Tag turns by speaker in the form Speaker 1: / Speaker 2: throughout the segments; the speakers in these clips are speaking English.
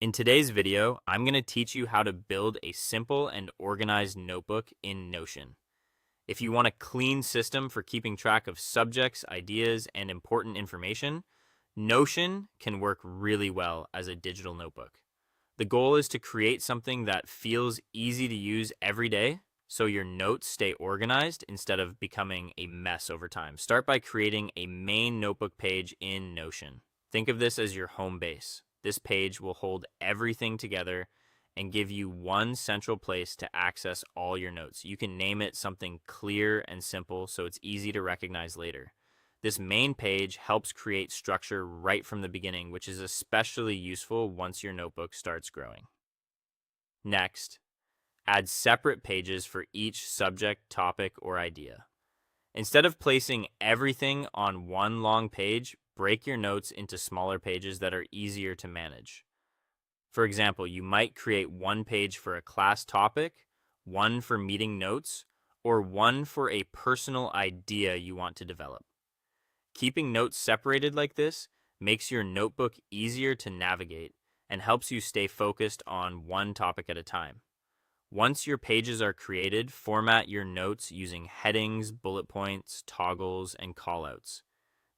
Speaker 1: In today's video, I'm going to teach you how to build a simple and organized notebook in Notion. If you want a clean system for keeping track of subjects, ideas, and important information, Notion can work really well as a digital notebook. The goal is to create something that feels easy to use every day so your notes stay organized instead of becoming a mess over time. Start by creating a main notebook page in Notion. Think of this as your home base. This page will hold everything together and give you one central place to access all your notes. You can name it something clear and simple so it's easy to recognize later. This main page helps create structure right from the beginning, which is especially useful once your notebook starts growing. Next, add separate pages for each subject, topic, or idea. Instead of placing everything on one long page, break your notes into smaller pages that are easier to manage. For example, you might create one page for a class topic, one for meeting notes, or one for a personal idea you want to develop. Keeping notes separated like this makes your notebook easier to navigate and helps you stay focused on one topic at a time. Once your pages are created, format your notes using headings, bullet points, toggles, and callouts.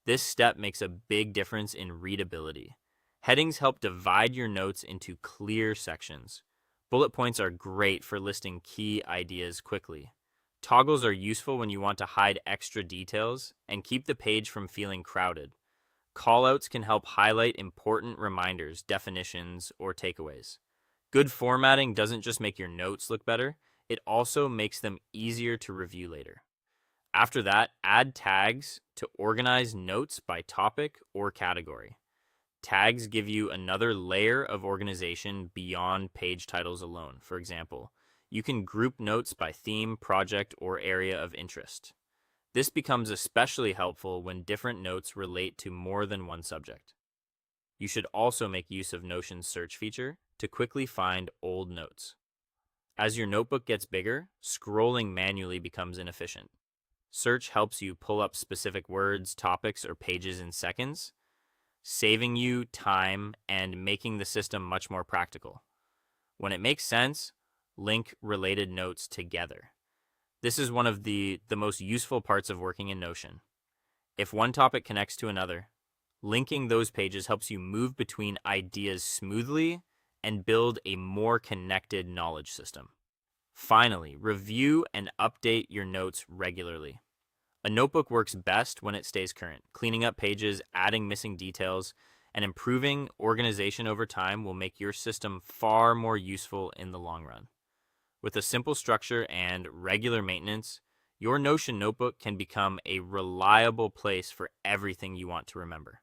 Speaker 1: This step makes a big difference in readability. Headings help divide your notes into clear sections. Bullet points are great for listing key ideas quickly. Toggles are useful when you want to hide extra details and keep the page from feeling crowded. Callouts can help highlight important reminders, definitions, or takeaways. Good formatting doesn't just make your notes look better, it also makes them easier to review later. After that, add tags to organize notes by topic or category. Tags give you another layer of organization beyond page titles alone. For example, you can group notes by theme, project, or area of interest. This becomes especially helpful when different notes relate to more than one subject. You should also make use of Notion's search feature to quickly find old notes. As your notebook gets bigger, scrolling manually becomes inefficient. Search helps you pull up specific words, topics, or pages in seconds, saving you time and making the system much more practical. When it makes sense, link related notes together. This is one of the most useful parts of working in Notion. If one topic connects to another, linking those pages helps you move between ideas smoothly and build a more connected knowledge system. Finally, review and update your notes regularly. A notebook works best when it stays current. Cleaning up pages, adding missing details, and improving organization over time will make your system far more useful in the long run. With a simple structure and regular maintenance, your Notion notebook can become a reliable place for everything you want to remember.